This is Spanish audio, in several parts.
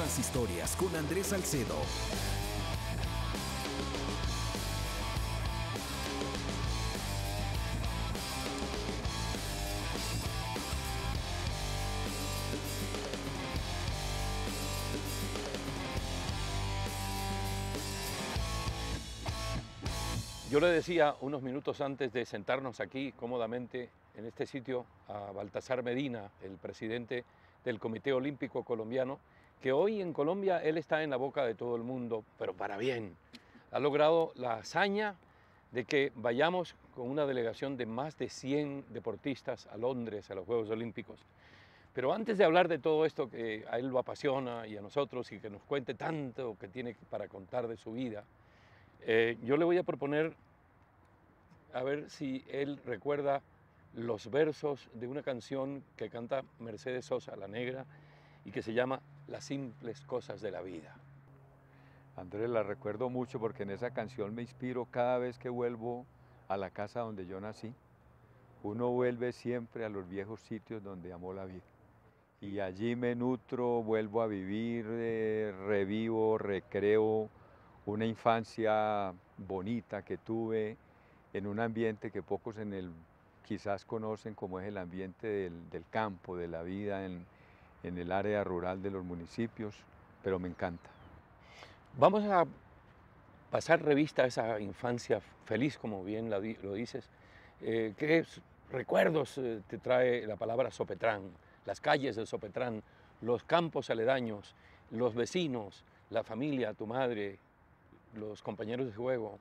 Más historias con Andrés Salcedo. Yo le decía unos minutos antes de sentarnos aquí cómodamente en este sitio a Baltasar Medina, el presidente del Comité Olímpico Colombiano, que hoy en Colombia él está en la boca de todo el mundo, pero para bien. Ha logrado la hazaña de que vayamos con una delegación de más de 100 deportistas a Londres, a los Juegos Olímpicos. Pero antes de hablar de todo esto que a él lo apasiona y a nosotros y que nos cuente tanto que tiene para contar de su vida, yo le voy a proponer a ver si él recuerda los versos de una canción que canta Mercedes Sosa, la negra, y que se llama Las simples cosas de la vida. Andrés, la recuerdo mucho porque en esa canción me inspiro cada vez que vuelvo a la casa donde yo nací. Uno vuelve siempre a los viejos sitios donde amó la vida. Y allí me nutro, vuelvo a vivir, revivo, recreo una infancia bonita que tuve en un ambiente que pocos quizás conocen, como es el ambiente del campo, de la vida en el área rural de los municipios, pero me encanta. Vamos a pasar revista a esa infancia feliz, como bien lo dices. ¿Qué recuerdos te trae la palabra Sopetrán? Las calles de Sopetrán, los campos aledaños, los vecinos, la familia, tu madre, los compañeros de juego.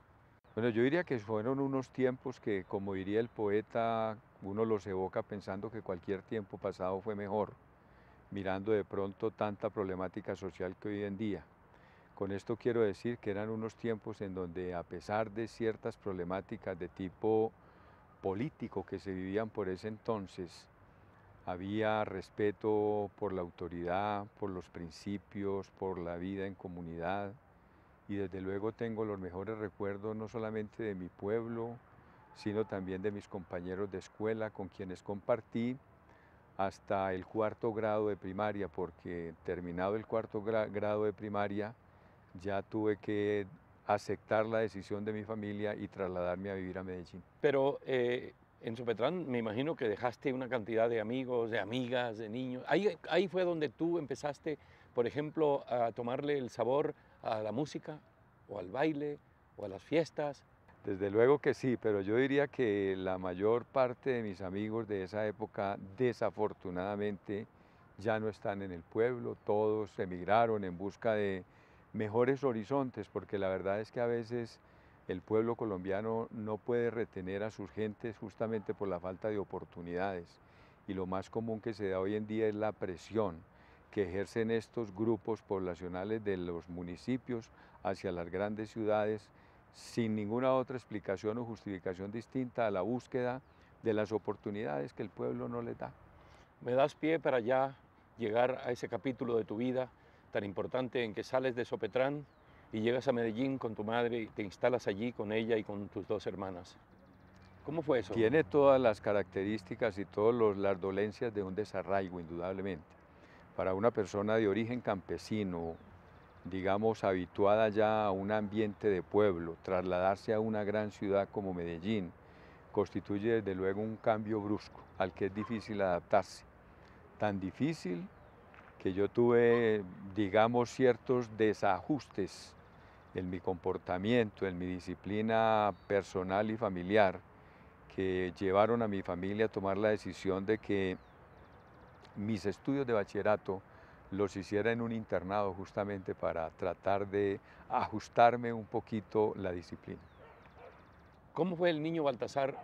Bueno, yo diría que fueron unos tiempos que, como diría el poeta, uno los evoca pensando que cualquier tiempo pasado fue mejor, mirando de pronto tanta problemática social que hoy en día. Con esto quiero decir que eran unos tiempos en donde, a pesar de ciertas problemáticas de tipo político que se vivían por ese entonces, había respeto por la autoridad, por los principios, por la vida en comunidad, y desde luego tengo los mejores recuerdos no solamente de mi pueblo, sino también de mis compañeros de escuela con quienes compartí hasta el cuarto grado de primaria, porque terminado el cuarto grado de primaria ya tuve que aceptar la decisión de mi familia y trasladarme a vivir a Medellín. Pero en Sopetrán me imagino que dejaste una cantidad de amigos, de amigas, de niños. Ahí fue donde tú empezaste, por ejemplo, a tomarle el sabor a la música, o al baile, o a las fiestas. Desde luego que sí, pero yo diría que la mayor parte de mis amigos de esa época desafortunadamente ya no están en el pueblo, todos emigraron en busca de mejores horizontes, porque la verdad es que a veces el pueblo colombiano no puede retener a sus gentes justamente por la falta de oportunidades, y lo más común que se da hoy en día es la presión que ejercen estos grupos poblacionales de los municipios hacia las grandes ciudades, sin ninguna otra explicación o justificación distinta a la búsqueda de las oportunidades que el pueblo no les da. Me das pie para ya llegar a ese capítulo de tu vida tan importante en que sales de Sopetrán y llegas a Medellín con tu madre y te instalas allí con ella y con tus dos hermanas. ¿Cómo fue eso? Tiene todas las características y todas las dolencias de un desarraigo, indudablemente. Para una persona de origen campesino, digamos, habituada ya a un ambiente de pueblo, trasladarse a una gran ciudad como Medellín, constituye desde luego un cambio brusco al que es difícil adaptarse. Tan difícil que yo tuve, digamos, ciertos desajustes en mi comportamiento, en mi disciplina personal y familiar, que llevaron a mi familia a tomar la decisión de que mis estudios de bachillerato los hiciera en un internado, justamente para tratar de ajustarme un poquito la disciplina. ¿Cómo fue el niño Baltasar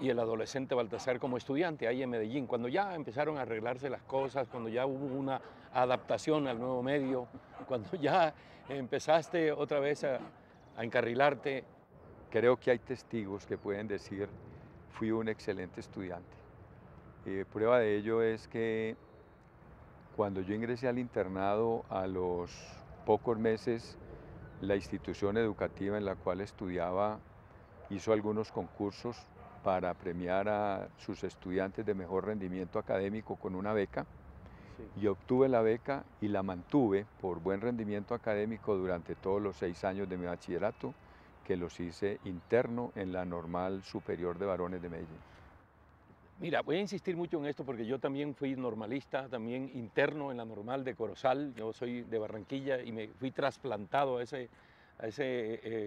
y el adolescente Baltasar como estudiante ahí en Medellín? Cuando ya empezaron a arreglarse las cosas, cuando ya hubo una adaptación al nuevo medio, cuando ya empezaste otra vez a encarrilarte. Creo que hay testigos que pueden decir, fui un excelente estudiante. Prueba de ello es que cuando yo ingresé al internado, a los pocos meses, la institución educativa en la cual estudiaba hizo algunos concursos para premiar a sus estudiantes de mejor rendimiento académico con una beca, y obtuve la beca y la mantuve por buen rendimiento académico durante todos los 6 años de mi bachillerato, que los hice interno en la Normal Superior de Varones de Medellín. Mira, voy a insistir mucho en esto porque yo también fui normalista, también interno en la Normal de Corozal. Yo soy de Barranquilla y me fui trasplantado a ese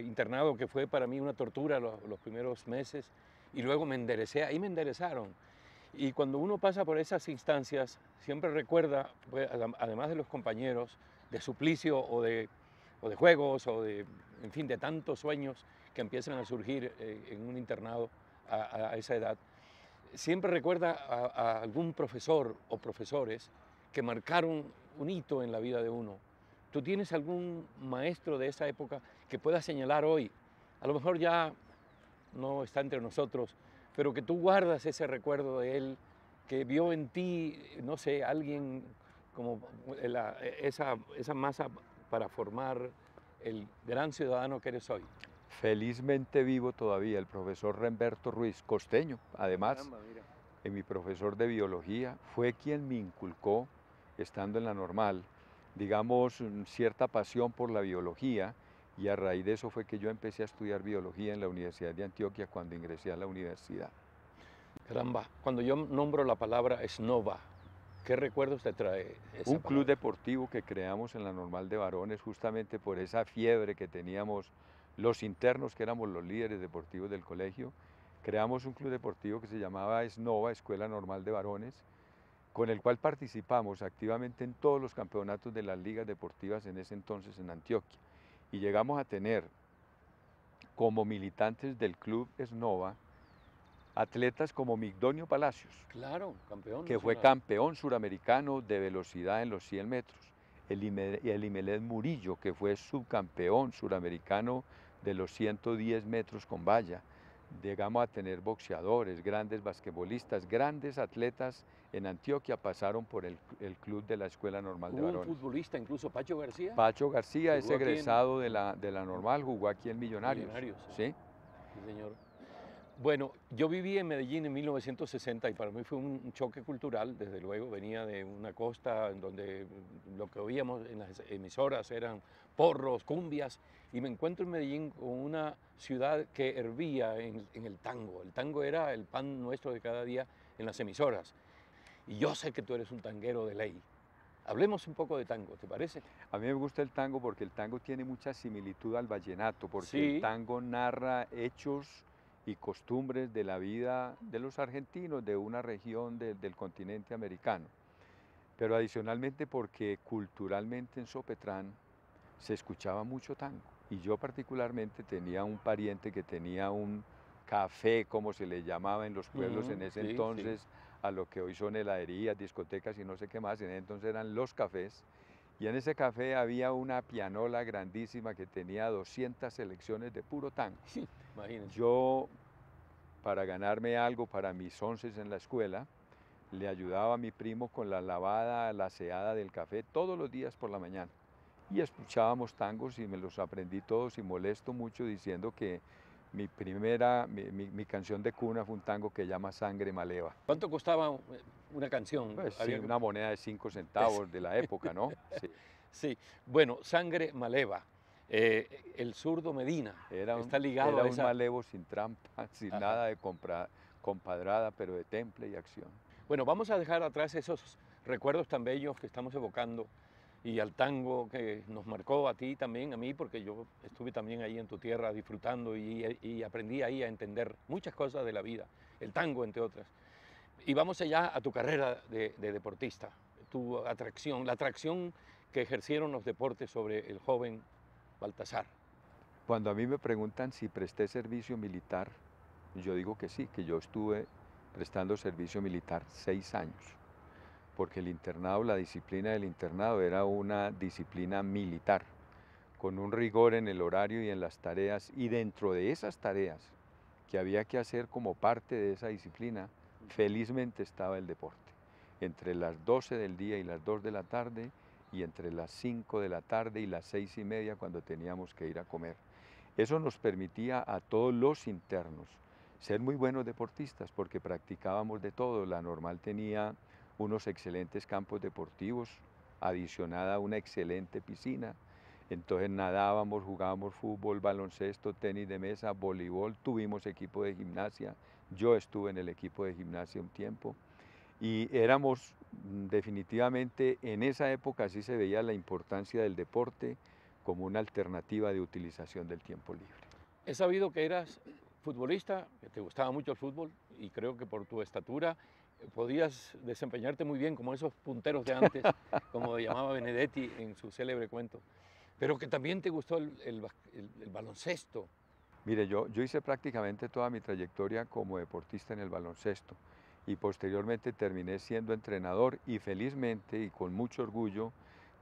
internado que fue para mí una tortura los primeros meses, y luego me enderecé, ahí me enderezaron. Y cuando uno pasa por esas instancias, siempre recuerda, pues, además de los compañeros, de suplicio o de juegos o de, en fin, de tantos sueños que empiezan a surgir en un internado a esa edad. Siempre recuerda a algún profesor o profesores que marcaron un hito en la vida de uno. ¿Tú tienes algún maestro de esa época que puedas señalar hoy? A lo mejor ya no está entre nosotros, pero que tú guardas ese recuerdo de él, que vio en ti, no sé, alguien como esa masa para formar el gran ciudadano que eres hoy. Felizmente vivo todavía el profesor Remberto Ruiz, costeño, además, Caramba, mira. mi profesor de biología, fue quien me inculcó, estando en la Normal, digamos, cierta pasión por la biología, y a raíz de eso fue que yo empecé a estudiar biología en la Universidad de Antioquia cuando ingresé a la universidad. Caramba, cuando yo nombro la palabra esnova, ¿qué recuerdos te trae esa Un club palabra? deportivo que creamos en la Normal de Varones justamente por esa fiebre que teníamos los internos, que éramos los líderes deportivos del colegio. Creamos un club deportivo que se llamaba ESNOVA, Escuela Normal de Varones, con el cual participamos activamente en todos los campeonatos de las ligas deportivas en ese entonces en Antioquia. Y llegamos a tener como militantes del club ESNOVA atletas como Migdonio Palacios, Claro, campeón que fue nacional. campeón suramericano de velocidad en los 100 metros. Elimelech Murillo, que fue subcampeón suramericano de los 110 metros con valla. Llegamos a tener boxeadores, grandes basquetbolistas, grandes atletas en Antioquia pasaron por el club de la Escuela Normal de Hubo un Varones. futbolista, incluso Pacho García, Pacho García que es jugó aquí en egresado de la Normal, jugó aquí en Millonarios. Millonarios. ¿Sí? Sí, señor. Bueno, yo viví en Medellín en 1960 y para mí fue un choque cultural, desde luego. Venía de una costa en donde lo que oíamos en las emisoras eran porros, cumbias, y me encuentro en Medellín con una ciudad que hervía en el tango. El tango era el pan nuestro de cada día en las emisoras. Y yo sé que tú eres un tanguero de ley. Hablemos un poco de tango, ¿te parece? A mí me gusta el tango porque el tango tiene mucha similitud al vallenato, porque el Sí. tango narra hechos y costumbres de la vida de los argentinos, de una región del continente americano. Pero adicionalmente porque culturalmente en Sopetrán se escuchaba mucho tango. Y yo particularmente tenía un pariente que tenía un café, como se le llamaba en los pueblos en ese Sí, sí. entonces, a lo que hoy son heladerías, discotecas y no sé qué más, en ese entonces eran los cafés. Y en ese café había una pianola grandísima que tenía 200 selecciones de puro tango. Imagínense. Yo, para ganarme algo para mis onces en la escuela, le ayudaba a mi primo con la lavada, la aseada del café todos los días por la mañana. Y escuchábamos tangos y me los aprendí todos y molesto mucho diciendo que mi canción de cuna fue un tango que llama Sangre Maleva. ¿Cuánto costaba una canción? Pues sí, Había que- una moneda de 5 centavos de la época, ¿no? Sí. Sí, bueno, Sangre Maleva. El zurdo Medina está ligado Era a un esa. malevo sin trampa, sin Ajá. nada de compadrada, pero de temple y acción. Bueno, vamos a dejar atrás esos recuerdos tan bellos que estamos evocando y al tango que nos marcó a ti también, a mí, porque yo estuve también ahí en tu tierra disfrutando y aprendí ahí a entender muchas cosas de la vida, el tango entre otras. Y vamos allá a tu carrera de deportista, tu atracción, la atracción que ejercieron los deportes sobre el joven Baltasar. Cuando a mí me preguntan si presté servicio militar, yo digo que sí, que yo estuve prestando servicio militar 6 años, porque el internado, la disciplina del internado era una disciplina militar, con un rigor en el horario y en las tareas, y dentro de esas tareas que había que hacer como parte de esa disciplina, felizmente estaba el deporte. Entre las 12 del día y las 2 de la tarde, y entre las 5 de la tarde y las 6:30 cuando teníamos que ir a comer. Eso nos permitía a todos los internos ser muy buenos deportistas porque practicábamos de todo. La Normal tenía unos excelentes campos deportivos, adicionada a una excelente piscina. Entonces nadábamos, jugábamos fútbol, baloncesto, tenis de mesa, voleibol, tuvimos equipo de gimnasia, yo estuve en el equipo de gimnasia un tiempo y éramos definitivamente, en esa época sí se veía la importancia del deporte como una alternativa de utilización del tiempo libre. He sabido que eras futbolista, que te gustaba mucho el fútbol y creo que por tu estatura podías desempeñarte muy bien como esos punteros de antes, como llamaba Benedetti en su célebre cuento, pero que también te gustó el baloncesto. Mire, yo hice prácticamente toda mi trayectoria como deportista en el baloncesto y posteriormente terminé siendo entrenador y felizmente y con mucho orgullo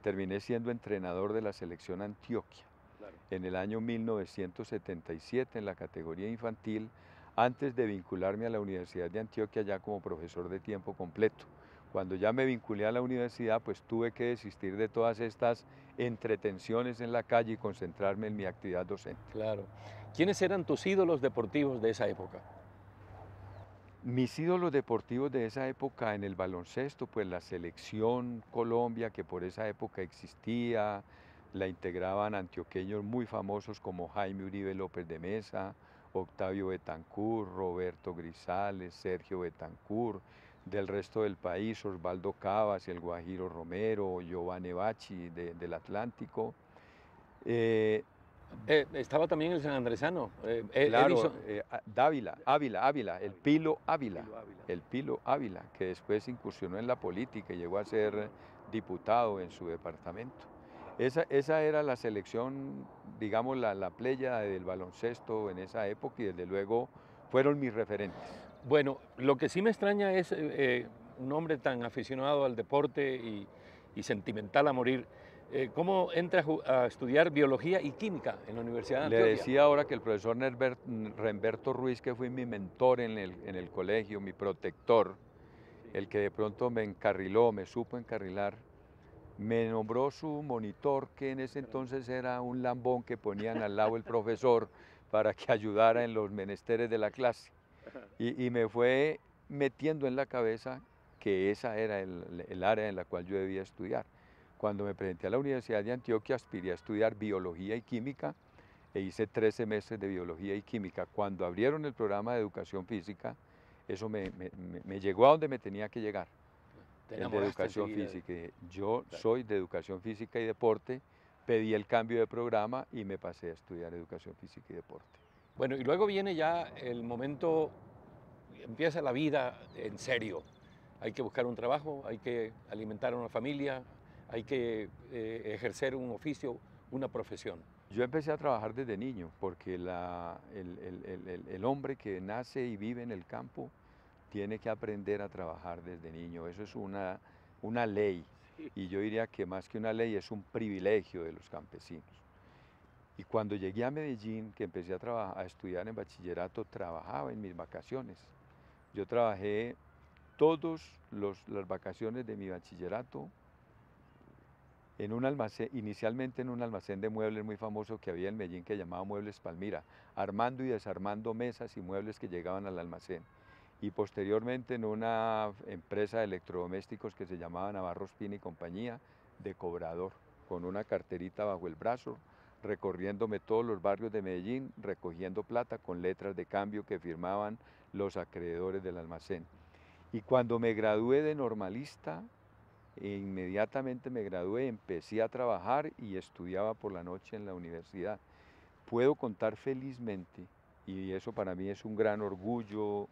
terminé siendo entrenador de la selección Antioquia Claro. en el año 1977 en la categoría infantil, antes de vincularme a la Universidad de Antioquia ya como profesor de tiempo completo. Cuando ya me vinculé a la universidad, pues tuve que desistir de todas estas entretenciones en la calle y concentrarme en mi actividad docente. Claro. ¿Quiénes eran tus ídolos deportivos de esa época? Mis ídolos deportivos de esa época en el baloncesto, pues la selección Colombia, que por esa época existía, la integraban antioqueños muy famosos como Jaime Uribe López de Mesa, Octavio Betancur, Roberto Grisales, Sergio Betancur, del resto del país, Osvaldo Cavas, el Guajiro Romero, Giovanni Bacci del Atlántico. Eh, Estaba también el sanandresano, Claro, Edison. Ávila, el Pilo Ávila, Pilo Ávila. el Pilo Ávila, que después incursionó en la política y llegó a ser diputado en su departamento. Esa era la selección, digamos, la pléyada del baloncesto en esa época y desde luego fueron mis referentes. Bueno, lo que sí me extraña es un hombre tan aficionado al deporte y sentimental a morir. ¿Cómo entra a estudiar biología y química en la Universidad de Le Antioquia? decía ahora que el profesor Remberto Ruiz, que fue mi mentor en el colegio, mi protector, el que de pronto me encarriló, me supo encarrilar, me nombró su monitor, que en ese entonces era un lambón que ponían al lado el profesor para que ayudara en los menesteres de la clase. Y me fue metiendo en la cabeza que esa era el área en la cual yo debía estudiar. Cuando me presenté a la Universidad de Antioquia, aspiré a estudiar biología y química e hice 3 semestres de biología y química. Cuando abrieron el programa de educación física, eso me llegó a donde me tenía que llegar. Te El de enamoraste educación enseguida. física. Yo Claro. soy de educación física y deporte, pedí el cambio de programa y me pasé a estudiar educación física y deporte. Bueno, y luego viene ya el momento, empieza la vida en serio. Hay que buscar un trabajo, hay que alimentar a una familia, hay que ejercer un oficio, una profesión. Yo empecé a trabajar desde niño porque el hombre que nace y vive en el campo tiene que aprender a trabajar desde niño. Eso es una ley. Sí. Y yo diría que más que una ley es un privilegio de los campesinos. Y cuando llegué a Medellín, que empecé a estudiar en bachillerato, trabajaba en mis vacaciones. Yo trabajé todas las vacaciones de mi bachillerato en un almacén, inicialmente en un almacén de muebles muy famoso que había en Medellín que llamaba Muebles Palmira, armando y desarmando mesas y muebles que llegaban al almacén. Y posteriormente en una empresa de electrodomésticos que se llamaba Navarro Espina y Compañía, de cobrador, con una carterita bajo el brazo, recorriéndome todos los barrios de Medellín, recogiendo plata con letras de cambio que firmaban los acreedores del almacén. Y cuando me gradué de normalista, inmediatamente me gradué, empecé a trabajar y estudiaba por la noche en la universidad. Puedo contar felizmente, y eso para mí es un gran orgullo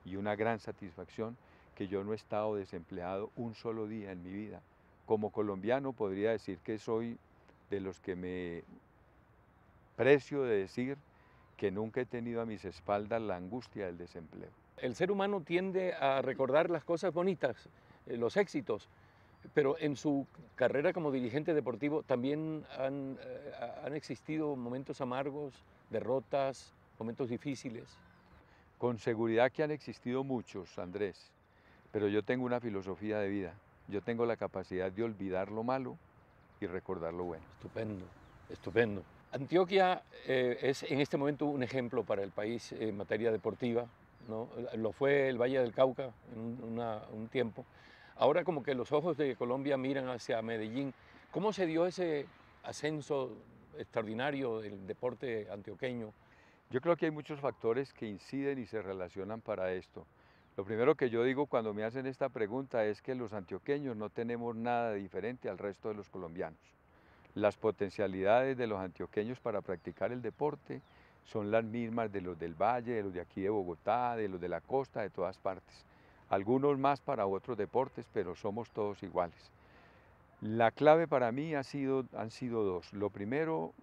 y una gran satisfacción, que yo no he estado desempleado un solo día en mi vida. Como colombiano podría decir que soy de los que me precio de decir que nunca he tenido a mis espaldas la angustia del desempleo. El ser humano tiende a recordar las cosas bonitas, los éxitos, pero en su carrera como dirigente deportivo también han existido momentos amargos, derrotas, momentos difíciles. Con seguridad que han existido muchos, Andrés, pero yo tengo una filosofía de vida. Yo tengo la capacidad de olvidar lo malo y recordar lo bueno. Estupendo, estupendo. Antioquia es en este momento un ejemplo para el país en materia deportiva, ¿no? Lo fue el Valle del Cauca en un tiempo. Ahora como que los ojos de Colombia miran hacia Medellín. ¿Cómo se dio ese ascenso extraordinario del deporte antioqueño? Yo creo que hay muchos factores que inciden y se relacionan para esto. Lo primero que yo digo cuando me hacen esta pregunta es que los antioqueños no tenemos nada diferente al resto de los colombianos. Las potencialidades de los antioqueños para practicar el deporte son las mismas de los del Valle, de los de aquí de Bogotá, de los de la costa, de todas partes. Algunos más para otros deportes, pero somos todos iguales. La clave para mí han sido dos. Lo primero,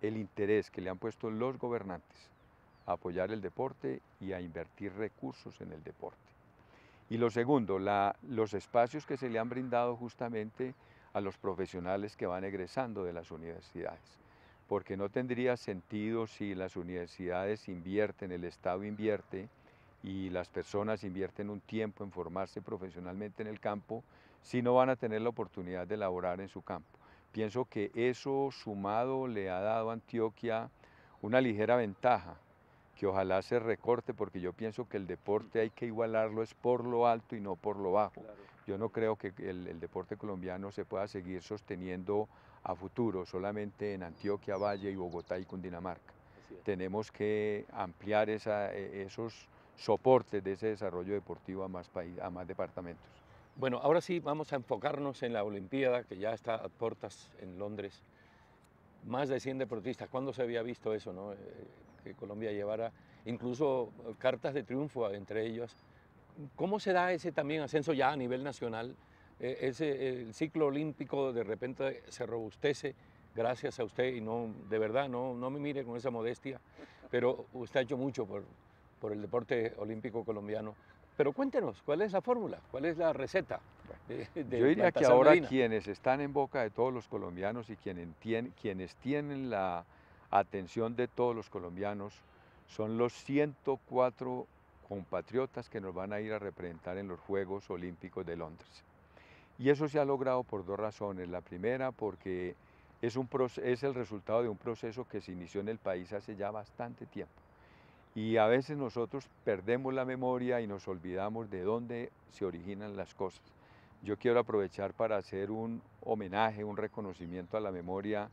el interés que le han puesto los gobernantes a apoyar el deporte y a invertir recursos en el deporte. Y lo segundo, los espacios que se le han brindado justamente a los profesionales que van egresando de las universidades. Porque no tendría sentido si las universidades invierten, el Estado invierte y las personas invierten un tiempo en formarse profesionalmente en el campo, si no van a tener la oportunidad de laborar en su campo. Pienso que eso sumado le ha dado a Antioquia una ligera ventaja, que ojalá se recorte, porque yo pienso que el deporte hay que igualarlo es por lo alto y no por lo bajo. Claro. Yo no creo que el deporte colombiano se pueda seguir sosteniendo a futuro solamente en Antioquia, Valle y Bogotá y Cundinamarca. Tenemos que ampliar esos soportes de ese desarrollo deportivo a más departamentos. Bueno, ahora sí vamos a enfocarnos en la Olimpiada, que ya está a puertas en Londres. Más de 100 deportistas. ¿Cuándo se había visto eso, no? Que Colombia llevara incluso cartas de triunfo entre ellos? ¿Cómo se da ese también ascenso ya a nivel nacional? El ciclo olímpico de repente se robustece gracias a usted y no, de verdad, no me mire con esa modestia, pero usted ha hecho mucho por el deporte olímpico colombiano. Pero cuéntenos, ¿cuál es la fórmula? ¿Cuál es la receta Yo de diría que Baltasar ahora Medina? quienes están en boca de todos los colombianos y quienes tienen la atención de todos los colombianos son los 104 compatriotas que nos van a ir a representar en los Juegos Olímpicos de Londres. Y eso se ha logrado por dos razones. La primera, porque es el resultado de un proceso que se inició en el país hace ya bastante tiempo. Y a veces nosotros perdemos la memoria y nos olvidamos de dónde se originan las cosas. Yo quiero aprovechar para hacer un homenaje, un reconocimiento a la memoria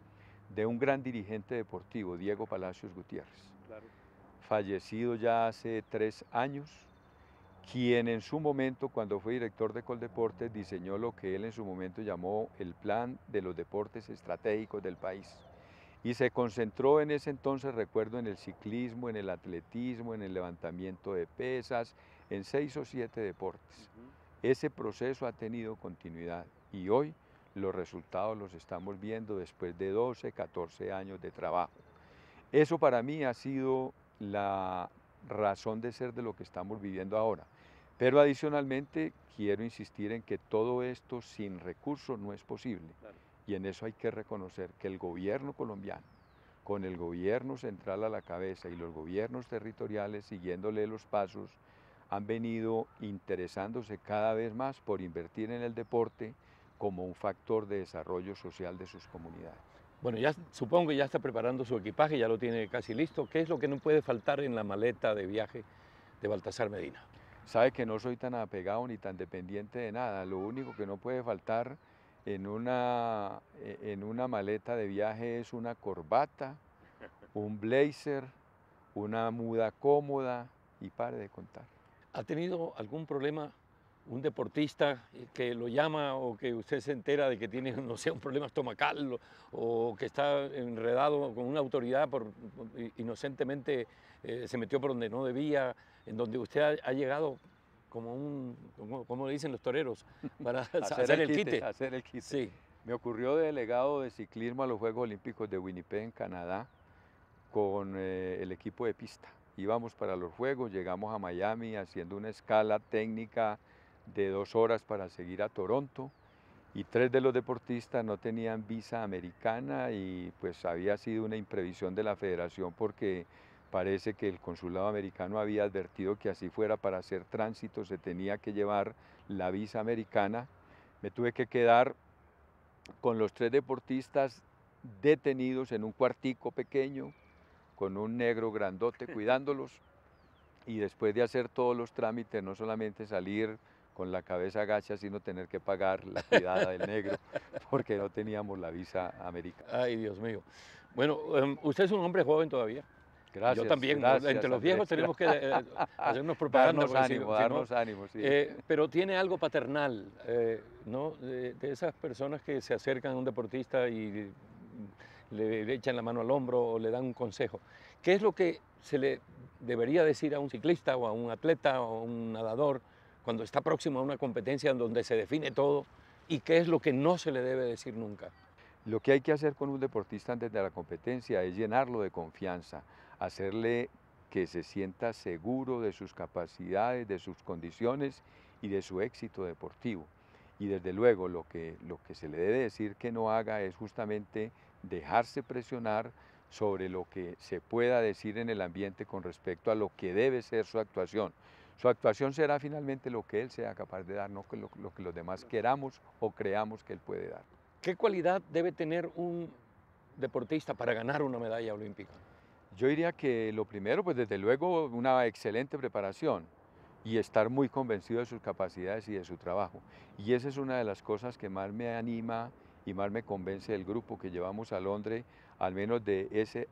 de un gran dirigente deportivo, Diego Palacios Gutiérrez, fallecido ya hace 3 años, quien en su momento, cuando fue director de Coldeportes, diseñó lo que él en su momento llamó el Plan de los Deportes Estratégicos del país. Y se concentró en ese entonces, recuerdo, en el ciclismo, en el atletismo, en el levantamiento de pesas, en 6 o 7 deportes. Ese proceso ha tenido continuidad y hoy los resultados los estamos viendo después de 12, 14 años de trabajo. Eso para mí ha sido la razón de ser de lo que estamos viviendo ahora. Pero adicionalmente quiero insistir en que todo esto sin recursos no es posible. Claro. Y en eso hay que reconocer que el gobierno colombiano, con el gobierno central a la cabeza y los gobiernos territoriales siguiéndole los pasos, han venido interesándose cada vez más por invertir en el deporte como un factor de desarrollo social de sus comunidades. Bueno, ya supongo que ya está preparando su equipaje, ya lo tiene casi listo. ¿Qué es lo que no puede faltar en la maleta de viaje de Baltasar Medina? Sabe que no soy tan apegado ni tan dependiente de nada. Lo único que no puede faltar en una maleta de viaje es una corbata, un blazer, una muda cómoda y pare de contar. ¿Ha tenido algún problema un deportista que lo llama o que usted se entera de que tiene, no sé, un problema estomacal o que está enredado con una autoridad inocentemente se metió por donde no debía, en donde usted ha llegado como le dicen los toreros, para hacer el quite? Hacer el quite. Sí. Me ocurrió de delegado de ciclismo a los Juegos Olímpicos de Winnipeg, en Canadá, con el equipo de pista. Íbamos para los Juegos, llegamos a Miami haciendo una escala técnica de 2 horas para seguir a Toronto y 3 de los deportistas no tenían visa americana y pues había sido una imprevisión de la federación porque parece que el consulado americano había advertido que así fuera para hacer tránsito se tenía que llevar la visa americana. Me tuve que quedar con los 3 deportistas detenidos en un cuartico pequeño con un negro grandote cuidándolos y después de hacer todos los trámites, no solamente salir con la cabeza agacha, sino tener que pagar la cuidada del negro, porque no teníamos la visa americana. Ay, Dios mío. Bueno, usted es un hombre joven todavía. Yo Gracias, también, ¿no? Entre gracias, los Andrés. viejos tenemos que hacernos propaganda, Darnos porque ánimo, si no, darnos ánimo, sí. pero tiene algo paternal, ¿no? De esas personas que se acercan a un deportista y le echan la mano al hombro o le dan un consejo. ¿Qué es lo que se le debería decir a un ciclista o a un atleta o a un nadador cuando está próximo a una competencia en donde se define todo? ¿Y qué es lo que no se le debe decir nunca? Lo que hay que hacer con un deportista antes de la competencia es llenarlo de confianza, hacerle que se sienta seguro de sus capacidades, de sus condiciones y de su éxito deportivo. Y desde luego lo que se le debe decir que no haga es justamente dejarse presionar sobre lo que se pueda decir en el ambiente con respecto a lo que debe ser su actuación. Su actuación será finalmente lo que él sea capaz de dar, no lo que los demás queramos o creamos que él puede dar. ¿Qué cualidad debe tener un deportista para ganar una medalla olímpica? Yo diría que lo primero, pues desde luego, una excelente preparación y estar muy convencido de sus capacidades y de su trabajo. Y esa es una de las cosas que más me anima y más me convence del grupo que llevamos a Londres, al menos de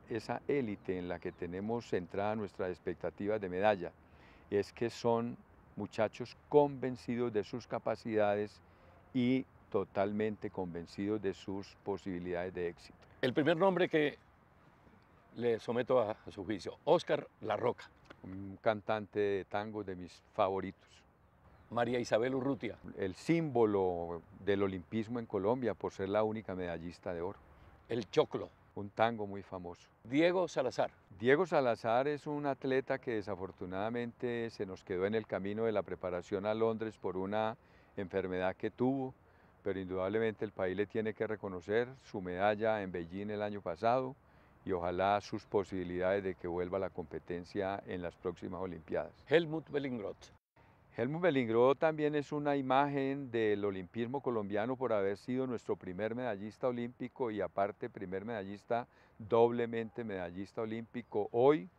esa élite en la que tenemos centrada nuestras expectativas de medalla. Es que son muchachos convencidos de sus capacidades y totalmente convencidos de sus posibilidades de éxito. El primer nombre que le someto a su juicio, Óscar La Roca, Un cantante de tango de mis favoritos. María Isabel Urrutia, El símbolo del olimpismo en Colombia por ser la única medallista de oro. El Choclo, Un tango muy famoso. Diego Salazar, Diego Salazar es un atleta que desafortunadamente se nos quedó en el camino de la preparación a Londres por una enfermedad que tuvo, pero indudablemente el país le tiene que reconocer su medalla en Beijing el año pasado y ojalá sus posibilidades de que vuelva a la competencia en las próximas Olimpiadas. Helmut Bellingroth, Helmut Bellingroth también es una imagen del olimpismo colombiano por haber sido nuestro primer medallista olímpico y aparte primer medallista, doblemente medallista olímpico hoy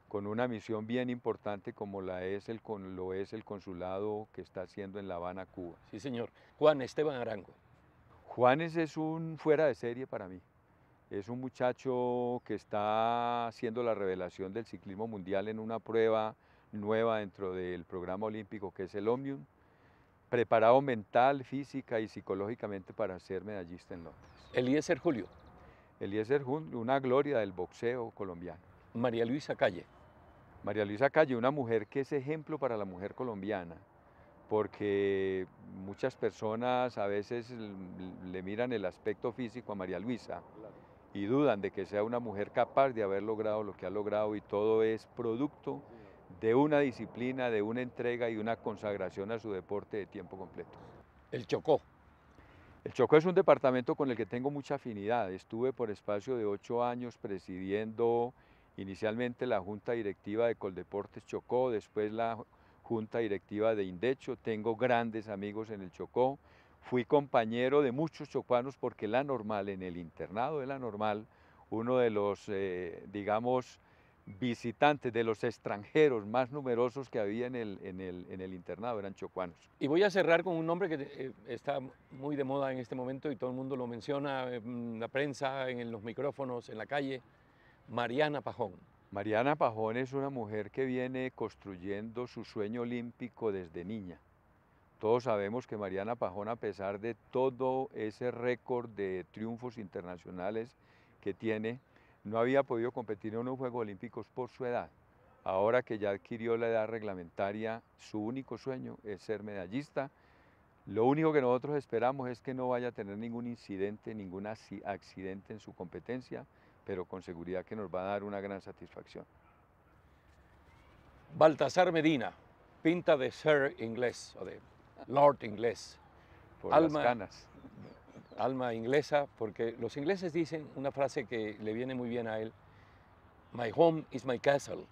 con una misión bien importante como lo es el consulado que está haciendo en La Habana, Cuba. sí señor, Juan Esteban Arango, Juanes es un fuera de serie para mí. Es un muchacho que está haciendo la revelación del ciclismo mundial en una prueba nueva dentro del programa olímpico que es el Omnium, preparado mental, física y psicológicamente para ser medallista en Londres. Eliezer Julio, Eliezer Jun, una gloria del boxeo colombiano. María Luisa Calle, María Luisa Calle, una mujer que es ejemplo para la mujer colombiana, porque muchas personas a veces le miran el aspecto físico a María Luisa y dudan de que sea una mujer capaz de haber logrado lo que ha logrado y todo es producto de una disciplina, de una entrega y una consagración a su deporte de tiempo completo. el Chocó, El Chocó es un departamento con el que tengo mucha afinidad. Estuve por espacio de 8 años presidiendo inicialmente la Junta Directiva de Coldeportes Chocó, después la Junta Directiva de Indecho. Tengo grandes amigos en el Chocó. Fui compañero de muchos chocuanos porque la Normal, en el internado de la Normal, uno de los, digamos, visitantes, de los extranjeros más numerosos que había en el internado eran chocuanos. y voy a cerrar con un nombre que está muy de moda en este momento y todo el mundo lo menciona en la prensa, en los micrófonos, en la calle, Mariana Pajón. Mariana Pajón es una mujer que viene construyendo su sueño olímpico desde niña. Todos sabemos que Mariana Pajón, a pesar de todo ese récord de triunfos internacionales que tiene, no había podido competir en unos Juegos Olímpicos por su edad. Ahora que ya adquirió la edad reglamentaria, su único sueño es ser medallista. Lo único que nosotros esperamos es que no vaya a tener ningún incidente, ningún accidente en su competencia, pero con seguridad que nos va a dar una gran satisfacción. Baltasar Medina, pinta de Sir inglés o de Lord inglés. Por las canas. Alma inglesa, porque los ingleses dicen una frase que le viene muy bien a él: My home is my castle.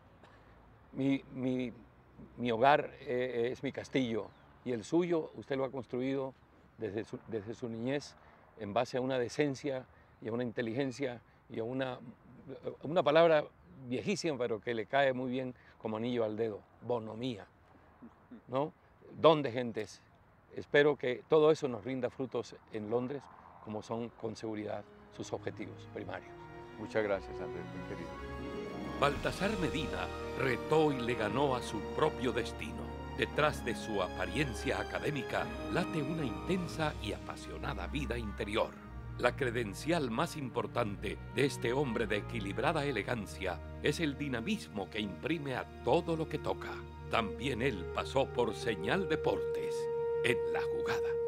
Mi hogar es mi castillo, y el suyo usted lo ha construido desde su niñez en base a una decencia y a una inteligencia y a una palabra viejísima pero que le cae muy bien como anillo al dedo: bonomía, ¿no? don de gentes. Espero que todo eso nos rinda frutos en Londres, como son con seguridad sus objetivos primarios. Muchas gracias, Andrés, muy querido. Baltasar Medina retó y le ganó a su propio destino. Detrás de su apariencia académica late una intensa y apasionada vida interior. La credencial más importante de este hombre de equilibrada elegancia es el dinamismo que imprime a todo lo que toca. También él pasó por Señal Deportes en La Jugada.